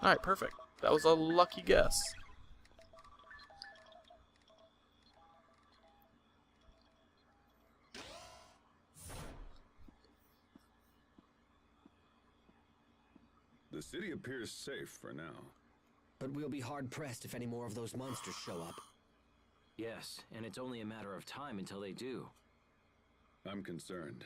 Alright, perfect. That was a lucky guess. The city appears safe for now. But we'll be hard-pressed if any more of those monsters show up. Yes, and it's only a matter of time until they do. I'm concerned.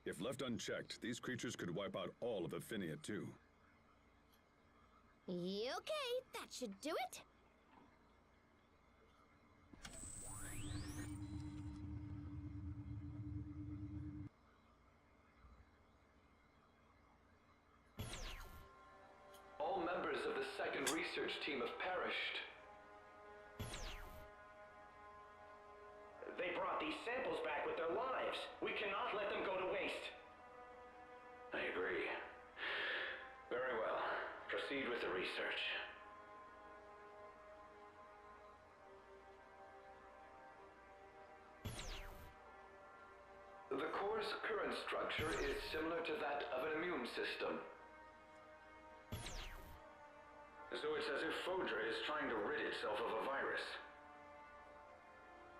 If left unchecked, these creatures could wipe out all of Affinia too. Okay, that should do it. All members of the second research team have perished. They brought these samples back with their lives. We cannot let them go to waste. I agree. Very well. Proceed with the research. The core's current structure is similar to that of an immune system. So it's as if Fodra is trying to rid itself of a virus.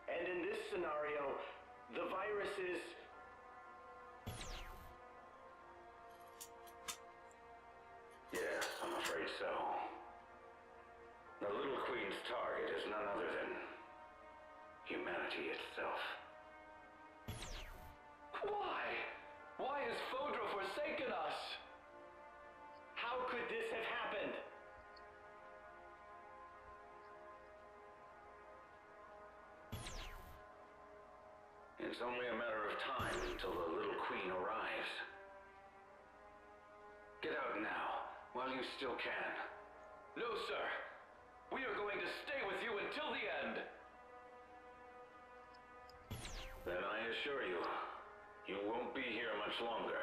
And in this scenario, the virus is... Yes, I'm afraid so. The Little Queen's target is none other than humanity itself. Why? Why has Fodra forsaken us? How could this have happened? It's only a matter of time until the Little Queen arrives. Get out now, while you still can. No, sir. We are going to stay with you until the end. Then I assure you, you won't be here much longer.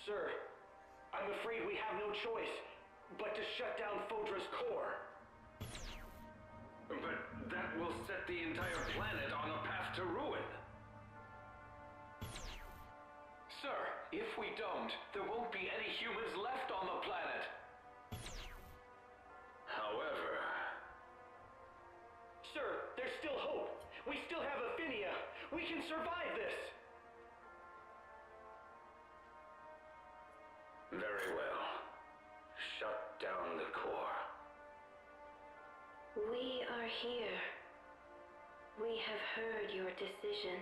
Sir, I'm afraid we have no choice but to shut down Fodra's core. But that will set the entire planet on a path to ruin. Sir, if we don't, there won't be any humans left on the planet. However... Sir, there's still hope. We still have Affinia. We can survive this. Very well. Shut down the core. We are here. We have heard your decision.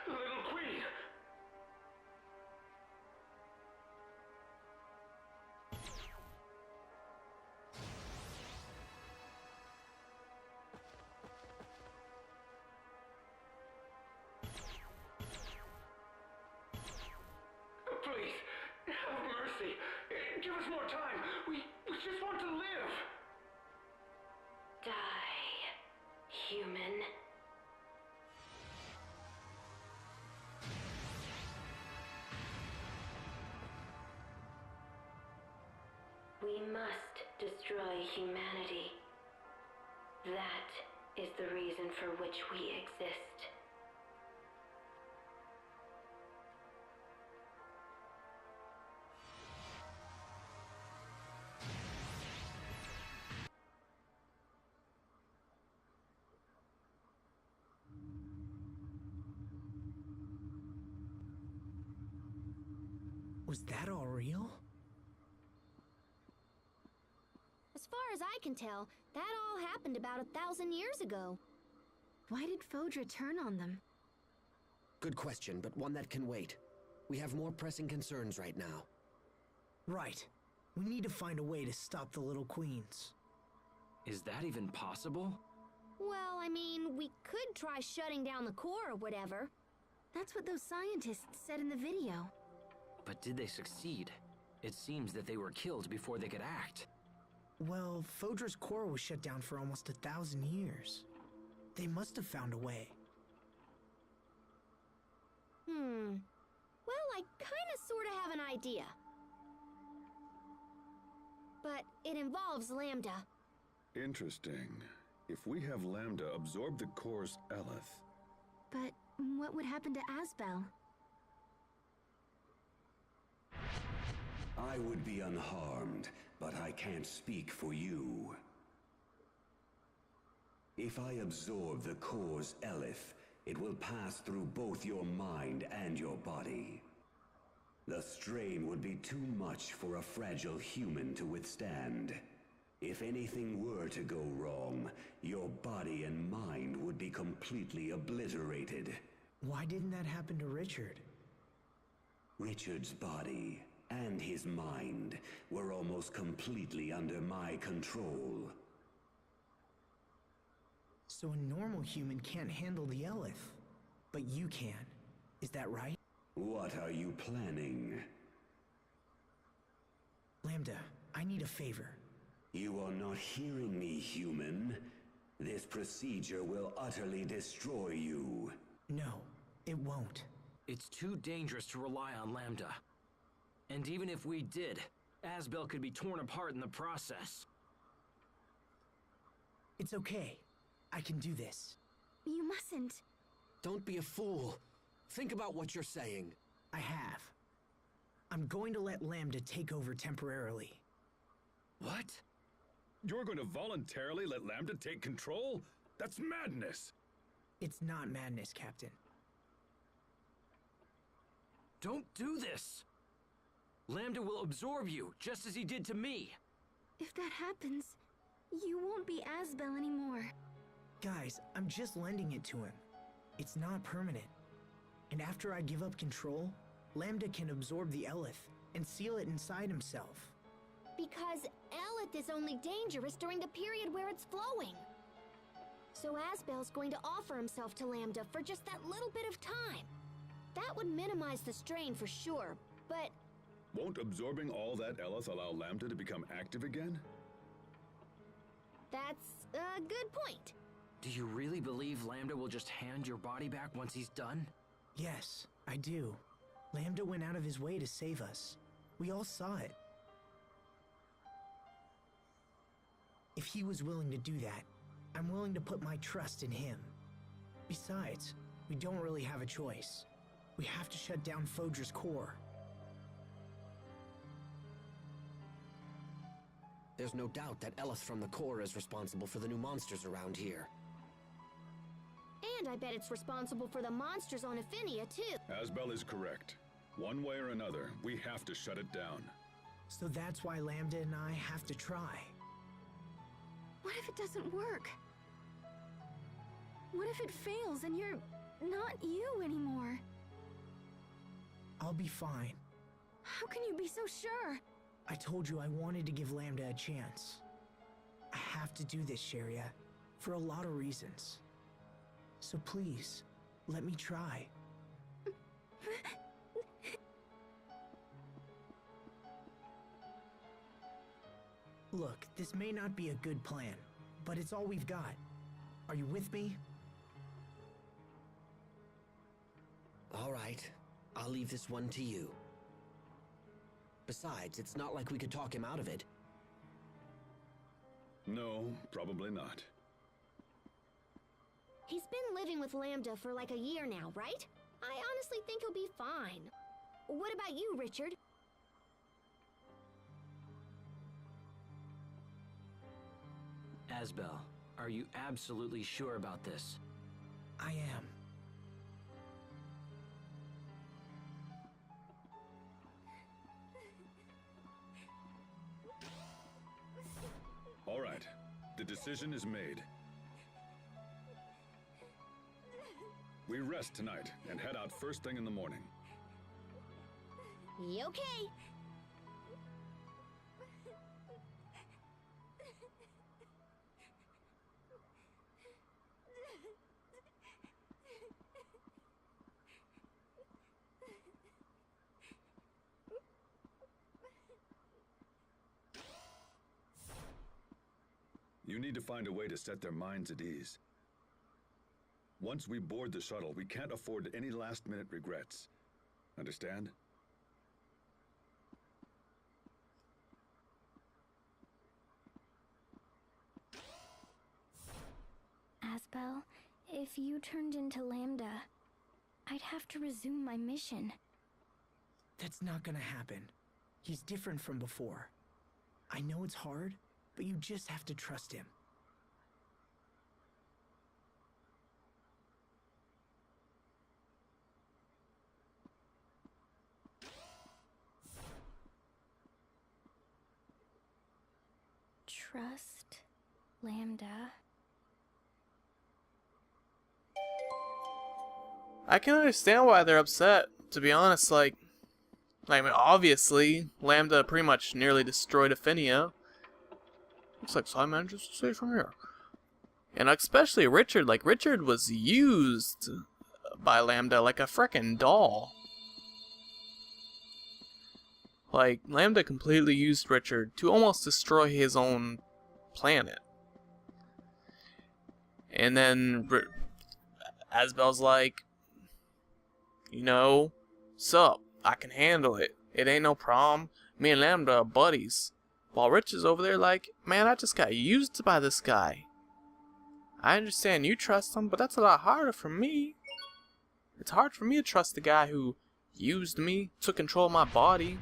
Little Queen! Please, have mercy. Give us more time. We just want to live. Die, human. We must destroy humanity. That is the reason for which we exist. Was that all real? As far as I can tell, that all happened about 1,000 years ago. Why did Fodra turn on them? Good question, but one that can wait. We have more pressing concerns right now. Right. We need to find a way to stop the Little Queens. Is that even possible? Well, I mean, we could try shutting down the core or whatever. That's what those scientists said in the video. But did they succeed? It seems that they were killed before they could act. Well, Fodra's core was shut down for almost 1,000 years. They must have found a way. Well, I kinda sorta have an idea. But it involves Lambda. Interesting. If we have Lambda absorb the core's Eleth... But what would happen to Asbel? I would be unharmed, but I can't speak for you. If I absorb the core's Eleth, it will pass through both your mind and your body. The strain would be too much for a fragile human to withstand. If anything were to go wrong, your body and mind would be completely obliterated. Why didn't that happen to Richard? Richard's body and his mind were almost completely under my control. So a normal human can't handle the Eleth, but you can. Is that right? What are you planning? Lambda, I need a favor. You are not hearing me, human. This procedure will utterly destroy you. No, it won't. It's too dangerous to rely on Lambda. And even if we did, Asbel could be torn apart in the process. It's okay. I can do this. You mustn't. Don't be a fool. Think about what you're saying. I have. I'm going to let Lambda take over temporarily. What? You're going to voluntarily let Lambda take control? That's madness! It's not madness, Captain. Don't do this! Lambda will absorb you, just as he did to me. If that happens, you won't be Asbel anymore. Guys, I'm just lending it to him. It's not permanent. And after I give up control, Lambda can absorb the Eleth and seal it inside himself. Because Eleth is only dangerous during the period where it's flowing. So Asbel's going to offer himself to Lambda for just that little bit of time. That would minimize the strain for sure, but... Won't absorbing all that Eleth allow Lambda to become active again? That's a good point. Do you really believe Lambda will just hand your body back once he's done? Yes, I do. Lambda went out of his way to save us. We all saw it. If he was willing to do that, I'm willing to put my trust in him. Besides, we don't really have a choice. We have to shut down Fodra's core. There's no doubt that Eleth from the core is responsible for the new monsters around here. And I bet it's responsible for the monsters on Affinia, too. Asbel is correct. One way or another, we have to shut it down. So that's why Lambda and I have to try. What if it doesn't work? What if it fails and you're not you anymore? I'll be fine. How can you be so sure? I told you I wanted to give Lambda a chance. I have to do this, Sharia, for a lot of reasons. So please, let me try. Look, this may not be a good plan, but it's all we've got. Are you with me? All right, I'll leave this one to you. Besides, it's not like we could talk him out of it. No, probably not. He's been living with Lambda for like a year now, right? I honestly think he'll be fine. What about you, Richard? Asbel, are you absolutely sure about this? I am. All right, the decision is made. We rest tonight and head out first thing in the morning. Okay. You need to find a way to set their minds at ease. Once we board the shuttle, we can't afford any last-minute regrets. Understand? If you turned into Lambda, I'd have to resume my mission. That's not gonna happen. He's different from before. I know it's hard, but you just have to trust him. Trust Lambda. I can understand why they're upset, to be honest. I mean, obviously, Lambda pretty much nearly destroyed Aphinia. Looks like I managed to save from here. And especially Richard. Like, Richard was used by Lambda like a frickin' doll. Like, Lambda completely used Richard to almost destroy his own planet. And then Asbel's like, you know, sup, I can handle it. It ain't no problem. Me and Lambda are buddies. While Rich is over there like, man, I just got used by this guy. I understand you trust him, but that's a lot harder for me. It's hard for me to trust the guy who used me, took control of my body.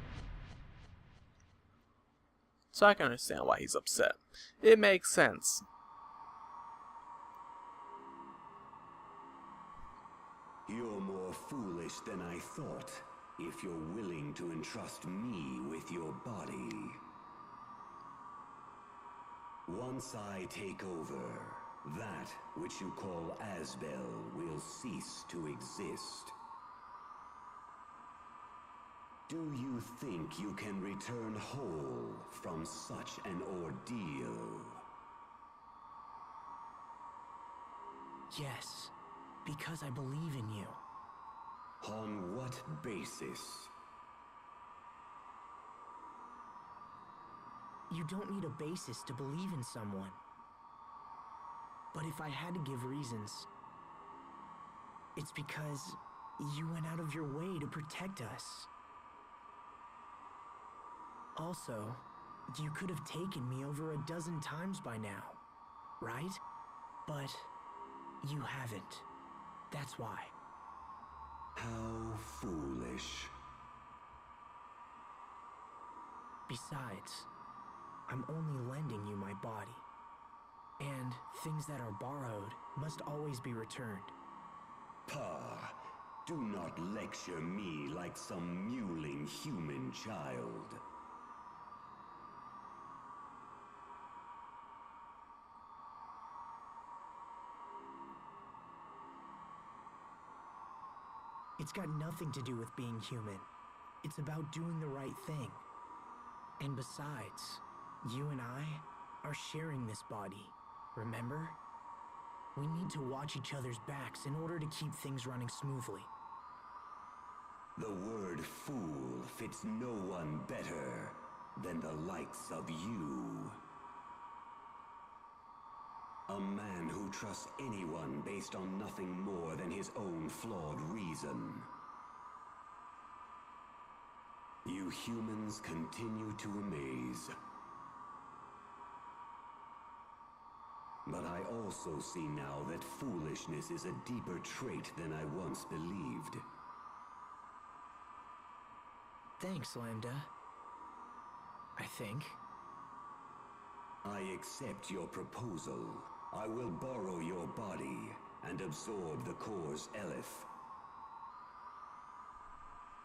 So I can understand why he's upset. It makes sense. You're more foolish than I thought, if you're willing to entrust me with your body. Once I take over, that which you call Asbel will cease to exist. Do you think you can return whole from such an ordeal? Yes, because I believe in you. On what basis? You don't need a basis to believe in someone. But if I had to give reasons, it's because you went out of your way to protect us. Also, you could have taken me over a dozen times by now, right? But you haven't. That's why. How foolish. Besides, I'm only lending you my body. And things that are borrowed must always be returned. Pah! Do not lecture me like some mewling human child. It's got nothing to do with being human. It's about doing the right thing. And besides, you and I are sharing this body, remember? We need to watch each other's backs in order to keep things running smoothly. The word fool fits no one better than the likes of you. A man who trusts anyone based on nothing more than his own flawed reason. You humans continue to amaze. But I also see now that foolishness is a deeper trait than I once believed. Thanks, Lambda. I think. I accept your proposal. I will borrow your body and absorb the core's Elif.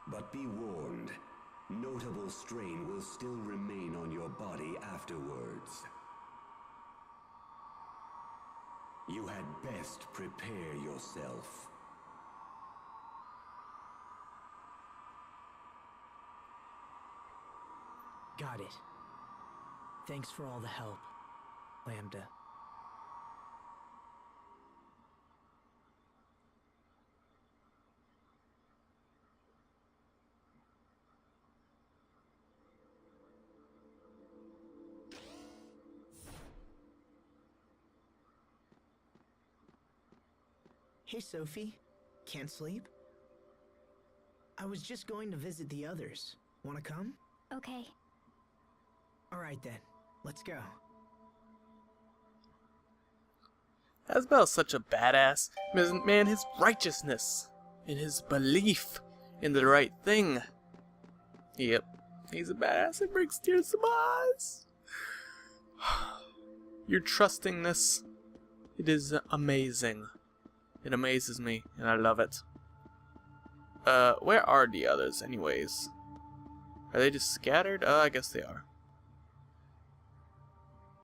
But be warned, notable strain will still remain on your body afterwards. You had best prepare yourself. Got it. Thanks for all the help, Lambda. Hey, Sophie. Can't sleep? I was just going to visit the others. Wanna come? Okay. All right then. Let's go. Asbel's such a badass. Man, his righteousness and his belief in the right thing. Yep, he's a badass. It brings tears to my eyes. Your trustingness, it is amazing. It amazes me, and I love it. Where are the others, anyways? Are they just scattered? I guess they are.